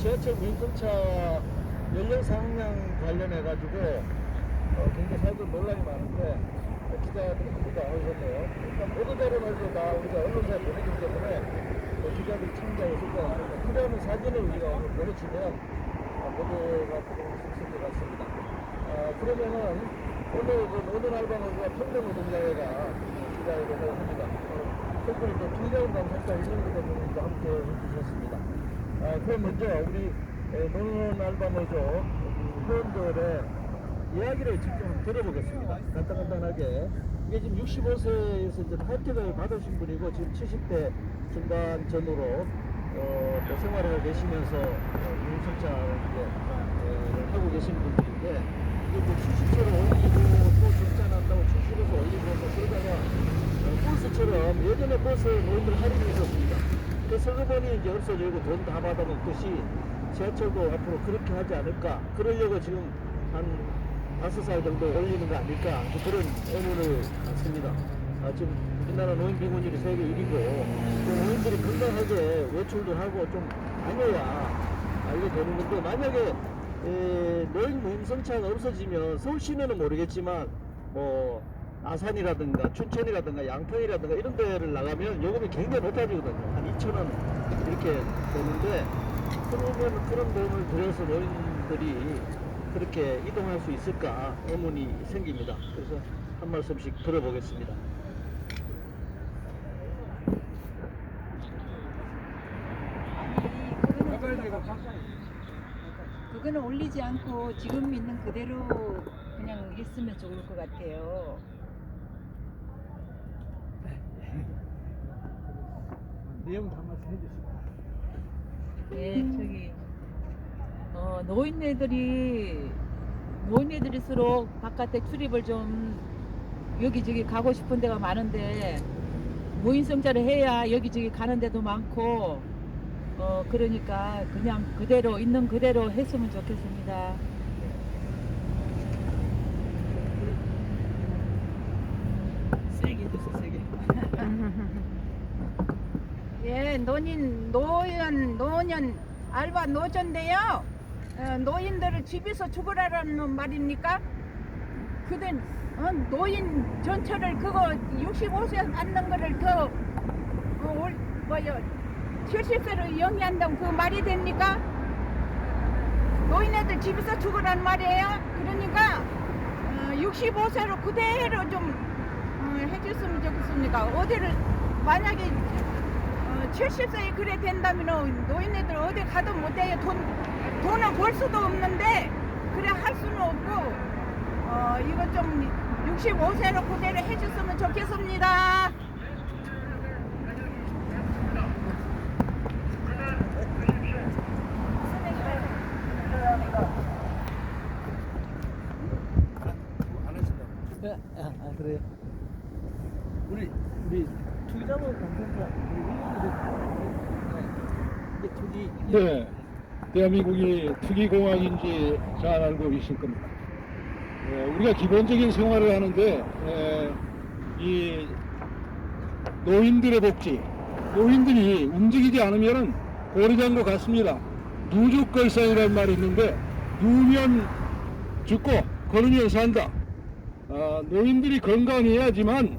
지하철 무임승차 연령 상향 관련해가지고 굉장히 사람들 논란이 많은데 기자들이 모두 나오셨네요. 일단 모두 대로는 다 우리가 언론사에 보내기 때문에 기자들이 참가했을 것 같습니다. 필요한 사진을 우리가 오늘 보내주면 모두가 있을 것 같습니다. 그러면은 오늘 노는 알바노조와 평등노동자회가 기자회견을 합니다. 특별히 또 김대훈 당선자 이명규 대표님도 함께 해주셨습니다. 그럼 먼저 우리 노는 알바노조 회원들의 이야기를 직접 들어보겠습니다. 간단하게. 이게 지금 65세에서 이제 혜택을 받으신 분이고 지금 70대 중반 전후로 또 생활을 내시면서 유흥청차를 하고 계신 분들인데 이게 뭐 출시처를 올리고 또 정산한다고 출시해서 올리고 뭐 그러다가 버스처럼 예전에 버스 노인들 할인이 있었습니다. 그 서거번이 이제 없어지고 돈 다 받아먹듯이 지하철도 앞으로 그렇게 하지 않을까 그러려고 지금 한 5살 정도 올리는 거 아닐까 그런 의문을 갖습니다. 지금 우리나라 노인 비곤율이 세계 1위고 노인들이 건강하게 외출도 하고 좀 다녀야 알게 되는 건데 만약에 노인 무임승차가 없어지면 서울 시내는 모르겠지만 뭐 아산이라든가 춘천이라든가 양평이라든가 이런 데를 나가면 요금이 굉장히 높아지거든요. 한 2,000원 이렇게 되는데 그러면 그런 돈을 들여서 노인들이 그렇게 이동할 수 있을까 의문이 생깁니다. 그래서 한 말씀씩 들어보겠습니다. 그거는 올리지 않고 지금 있는 그대로 그냥 했으면 좋을 것 같아요. 내용 한 말씀 해주세요. 네, 저기 노인네들일수록 바깥에 출입을 좀 여기저기 가고 싶은 데가 많은데 무임승차를 해야 여기저기 가는 데도 많고 그러니까 그냥 그대로 있는 그대로 했으면 좋겠습니다. 세게 해주세요. 세게. 예, 노년 알바 노조인데요. 노인들을 집에서 죽으라는 말입니까? 그든 노인 전철을 그거 65세 받는 거를 더 70세로 영위한다면 그 말이 됩니까? 노인애들 집에서 죽으란 말이에요. 그러니까 65세로 그대로 좀 해줬으면 좋겠습니까? 어디를 만약에 70세에 그래 된다면 노인애들 어디 가도 못해요. 돈을 벌 수도 없는데 그래 할 수는 없고 이거 좀 65세로 그대로 해줬으면 좋겠습니다. 그래요. 우리 투기자본 당선자 투기. 네, 대한민국이 투기공화국인지 잘 알고 계실 겁니다. 우리가 기본적인 생활을 하는데 이 노인들의 복지, 노인들이 움직이지 않으면 고리장과 같습니다. 누죽걸상이라는 말이 있는데 누우면 죽고 걸으면 산다. 노인들이 건강해야지만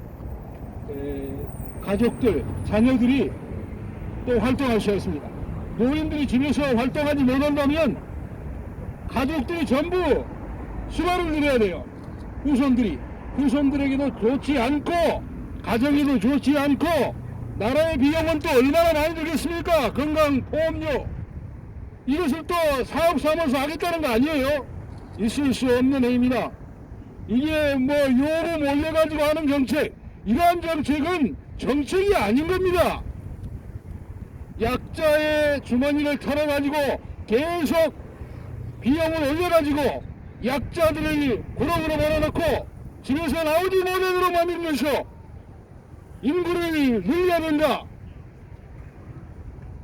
가족들, 자녀들이 또 활동할 수 있습니다. 노인들이 집에서 활동하지 못한다면 가족들이 전부 수발을 누려야 돼요. 후손들에게도 좋지 않고 가정에도 좋지 않고 나라의 비용은 또 얼마나 많이 들겠습니까? 건강 보험료 이것을 또 사업 삼아서 하겠다는 거 아니에요. 있을 수 없는 행위입니다. 이게 뭐 요금 올려가지고 하는 정책, 이러한 정책은 정책이 아닌 겁니다. 약자의 주머니를 털어가지고 계속 비용을 올려가지고 약자들을 고령으로 몰아넣고 집에서 나오지 못하도록 만들면서 인구를 늘려야 된다,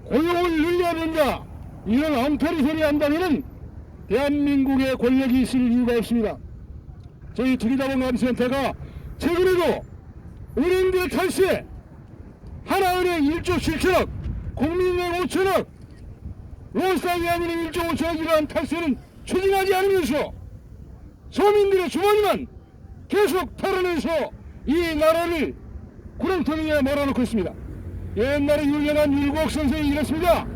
고용을 늘려야 된다, 이런 엉터리 소리 한다면 대한민국의 권력이 있을 이유가 없습니다. 저희 투기자본감센터가 최근에도 은행들 탈세, 하나은행 1조 7천억, 국민은행 5천억, 로스타기 아닌 1.5차 기간 탈세는 추진하지 않으면서 서민들의 주머니만 계속 털어내서 이 나라를 구렁텅이에 몰아넣고 있습니다. 옛날에 유명한 율곡 선생이 이랬습니다.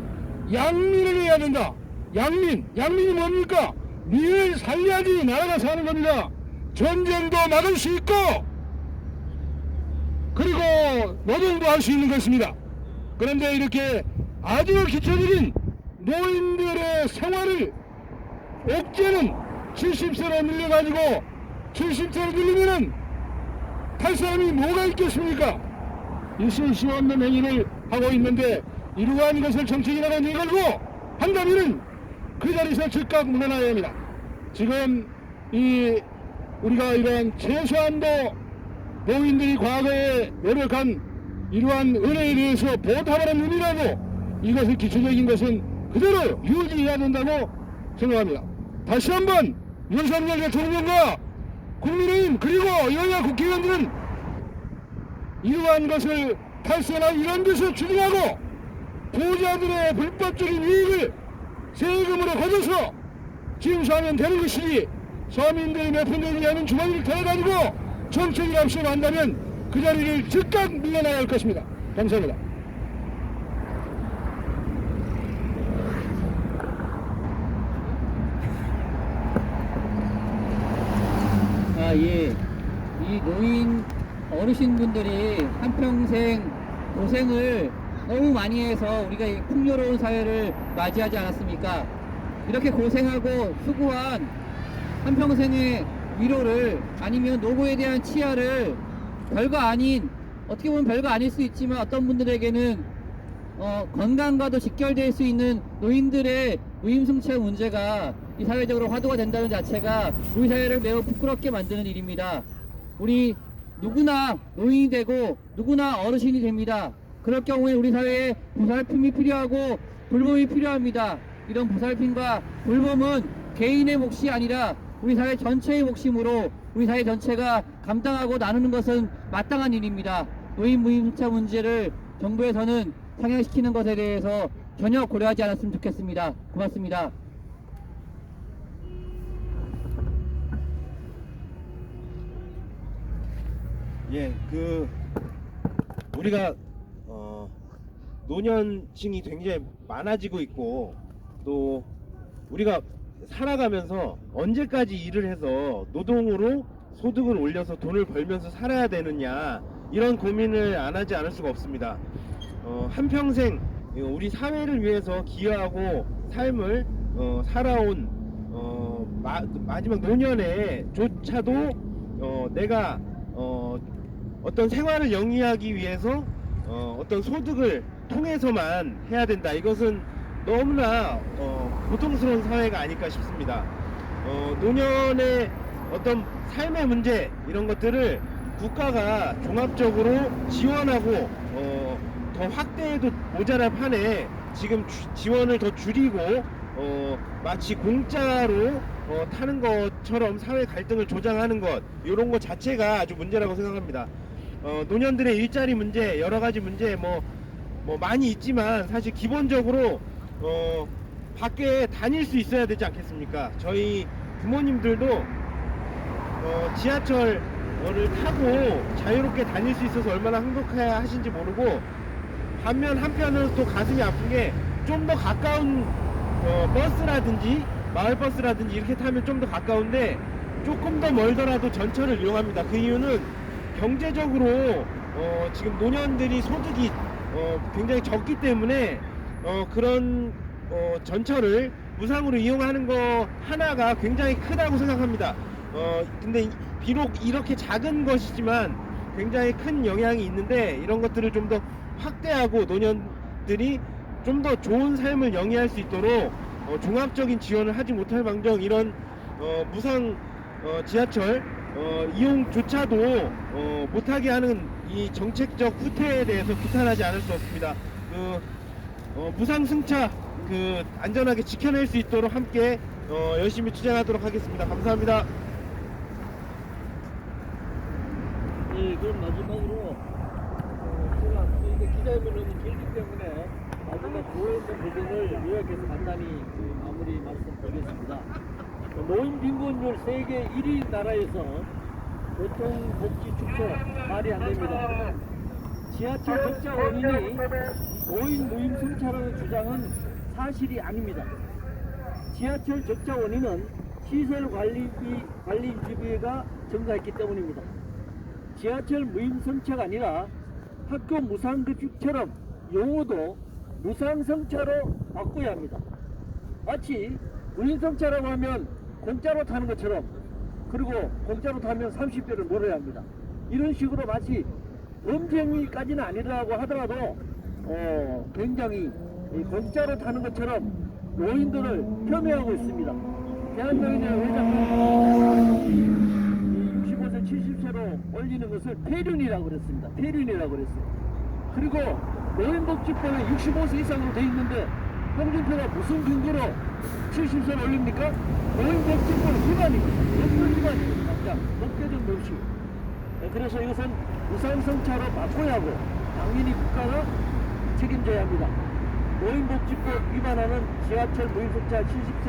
양민을 해야 된다. 양민이 뭡니까? 민을 살려야지 나라가 사는 겁니다. 전쟁도 막을 수 있고 그리고 노동도 할 수 있는 것입니다. 그런데 이렇게 아주 기초적인 노인들의 생활을 억제는 70세로 밀려가지고 70세로 밀리면은 탈 사람이 뭐가 있겠습니까? 있을 수 없는 행위를 하고 있는데 이러한 것을 정책이라고 내걸고 한다면은 그 자리에서 즉각 물러나야 합니다. 지금 우리가 이러한 최소한도 노인들이 과거에 노력한 이러한 은혜에 대해서 보답하는 의미라도 이것을 기초적인 것은 그대로 유지해야 된다고 생각합니다. 다시 한번 윤석열 대통령과 국민의힘 그리고 여야 국회의원들은 이러한 것을 탈세나 이런 데서 추진하고 부자들의 불법적인 이익을 세금으로 거둬서 징수하면 되는 것이지 서민들이 몇 푼 되지 않은 주머니를 털어가지고 정책을 앞서간다면 그 자리를 즉각 밀려나야 할 것입니다. 감사합니다. 예. 이 노인 어르신분들이 한평생 고생을 너무 많이 해서 우리가 이 풍요로운 사회를 맞이하지 않았습니까? 이렇게 고생하고 수고한 한평생의 위로를 아니면 노고에 대한 치하를 별거 아닌 어떻게 보면 별거 아닐 수 있지만 어떤 분들에게는 건강과도 직결될 수 있는 노인들의 무임승차 문제가 이 사회적으로 화두가 된다는 자체가 우리 사회를 매우 부끄럽게 만드는 일입니다. 우리 누구나 노인이 되고 누구나 어르신이 됩니다. 그럴 경우에 우리 사회에 보살핌이 필요하고 돌봄이 필요합니다. 이런 보살핌과 돌봄은 개인의 몫이 아니라 우리 사회 전체의 몫이므로 우리 사회 전체가 감당하고 나누는 것은 마땅한 일입니다. 노인 무임승차 문제를 정부에서는 상향시키는 것에 대해서 전혀 고려하지 않았으면 좋겠습니다. 고맙습니다. 예, 우리가 노년층이 굉장히 많아지고 있고 또 우리가 살아가면서 언제까지 일을 해서 노동으로 소득을 올려서 돈을 벌면서 살아야 되느냐 이런 고민을 안 하지 않을 수가 없습니다. 한평생 우리 사회를 위해서 기여하고 삶을 살아온 마지막 노년에조차도 내가 어떤 생활을 영위하기 위해서 어떤 소득을 통해서만 해야 된다. 이것은 너무나 고통스러운 사회가 아닐까 싶습니다. 노년의 어떤 삶의 문제 이런 것들을 국가가 종합적으로 지원하고 더 확대해도 모자랄 판에 지금 지원을 더 줄이고 마치 공짜로 타는 것처럼 사회 갈등을 조장하는 것 이런 것 자체가 아주 문제라고 생각합니다. 노년들의 일자리 문제 여러 가지 문제 뭐 많이 있지만 사실 기본적으로 밖에 다닐 수 있어야 되지 않겠습니까? 저희 부모님들도 지하철을 타고 자유롭게 다닐 수 있어서 얼마나 행복해야 하신지 모르고 반면 한편으로 또 가슴이 아픈 게 좀 더 가까운 버스라든지 마을버스라든지 이렇게 타면 좀 더 가까운데 조금 더 멀더라도 전철을 이용합니다. 그 이유는 경제적으로 지금 노년들이 소득이 굉장히 적기 때문에 그런 전철을 무상으로 이용하는 거 하나가 굉장히 크다고 생각합니다. 근데 비록 이렇게 작은 것이지만 굉장히 큰 영향이 있는데 이런 것들을 좀 더 확대하고 노년들이 좀 더 좋은 삶을 영위할 수 있도록 종합적인 지원을 하지 못할 망정 이런 무상 지하철 이용조차도 못하게 하는 이 정책적 후퇴에 대해서 비탄하지 않을 수 없습니다. 무상 승차 안전하게 지켜낼 수 있도록 함께 열심히 투쟁하도록 하겠습니다. 감사합니다. 예, 그럼 마지막으로 제가 이게 기자회견을 길기 때문에 마지막 노인들 부분을 요약해서 간단히 마무리 말씀드리겠습니다. 노인 빈곤율 세계 1위 나라에서 교통복지축소 말이 안 됩니다. 지하철 적자 원인이 노인 무임승차라는 주장은 사실이 아닙니다. 지하철 적자 원인은 시설 관리비가 증가했기 때문입니다. 지하철 무임승차가 아니라 학교 무상급식처럼 용어도 무상승차로 바꿔야 합니다. 마치 무임승차라고 하면 공짜로 타는 것처럼, 그리고 공짜로 타면 30배를 물어야 합니다. 이런 식으로 마치 범죄행위까지는 아니라고 하더라도 굉장히 공짜로 타는 것처럼 노인들을 폄훼하고 있습니다. 대한노인의 회장은 65세 70세로 올리는 것을 폐륜이라고 그랬습니다. 폐륜이라고 그랬어요. 그리고 노인복지법에 65세 이상으로 돼 있는데 홍준표가 무슨 근거로 70세를 올립니까? 노인복지법 위반입니다. 법률 위반입니다. 당장 법제적 멸시. 그래서 이것은 무상승차로 바꿔야 하고 당연히 국가가 책임져야 합니다. 노인복지법 위반하는 지하철 무임승차 70세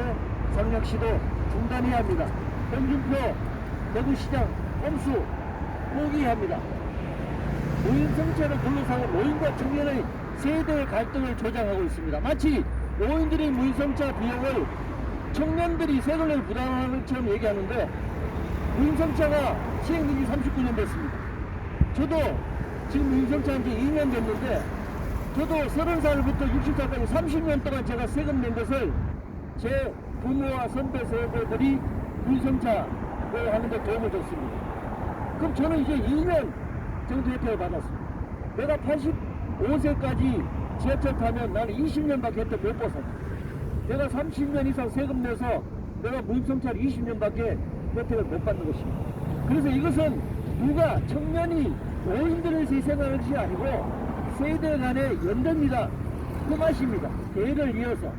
상향 시도 중단해야 합니다. 홍준표 대구시장 꼼수 포기해야 합니다. 무임승차를 둘러싸고 노인과 청년의 세대 갈등을 조장하고 있습니다. 마치 노인들의 무임승차 비용을 청년들이 세금을 부담하는 것처럼 얘기하는데, 무임승차가 시행된 지 39년 됐습니다. 저도 지금 무임승차한 지 2년 됐는데, 저도 30살부터 60살까지 30년 동안 제가 세금 낸 것을 제 부모와 선배 세대들이 무임승차를 하는 데 도움을 줬습니다. 그럼 저는 이제 2년 정도 혜택을 받았습니다. 내가 85세까지 지하철 타면 나는 20년밖에 혜택 못 받았습니다. 내가 30년 이상 세금 내서 내가 무임승차를 20년밖에 혜택을 못 받는 것입니다. 그래서 이것은 누가 청년이 노인들을 희생하는 것이 아니고 세대 간의 연대입니다. 그 맛입니다. 대를 이어서.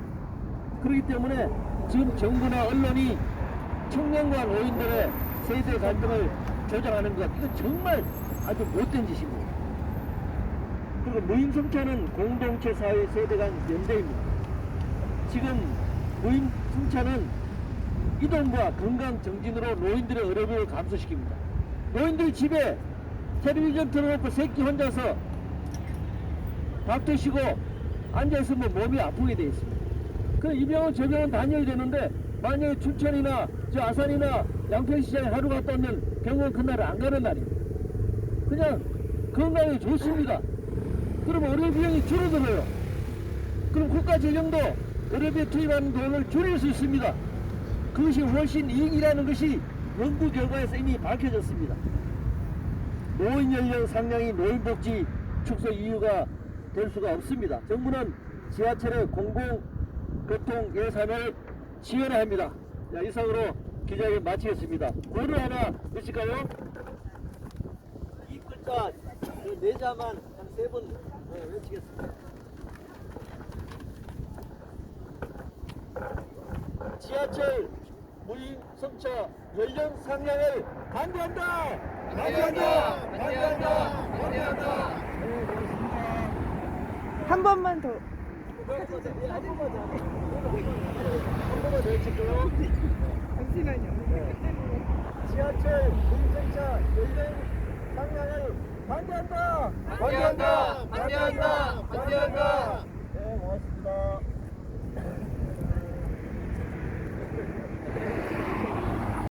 그렇기 때문에 지금 정부나 언론이 청년과 노인들의 세대 갈등을 조장하는 것, 이거 정말 아주 못된 짓입니다. 그리고 무임승차는 공동체 사회 세대 간 연대입니다. 지금 무임승차는 이동과 건강 정진으로 노인들의 어려움을 감소시킵니다. 노인들이 집에 텔레비전 틀어놓고 새끼 혼자서 밥 드시고 앉아있으면 몸이 아프게 되어 있습니다. 그럼 이 병원 저 병원 다녀야 되는데, 만약에 춘천이나 저 아산이나 양평시장에 하루 갔다 오면 병원 그날 안 가는 날입니다. 그냥 건강에 좋습니다. 그러면 의료 비용이 줄어들어요. 그럼 국가 재정도 의료비에 투입하는 돈을 줄일 수 있습니다. 그것이 훨씬 이익이라는 것이 연구 결과에서 이미 밝혀졌습니다. 노인 연령 상향이 노인복지 축소 이유가 될 수가 없습니다. 정부는 지하철의 공공교통 예산을 지원해야 합니다. 자, 이상으로 기자회견 마치겠습니다. 고를 하나 주실까요? 이 글자 네 자만 한 3번 외치겠습니다. 지하철 무임승차 연령 상향을 반대한다! 반대한다! 반대한다! 반대한다! 한 번만 더. 한 번만 더 해줄게요. 잠시만요. 지하철 무임승차 연령 상향을 반대한다! 반대한다! 반대한다! 반대한다!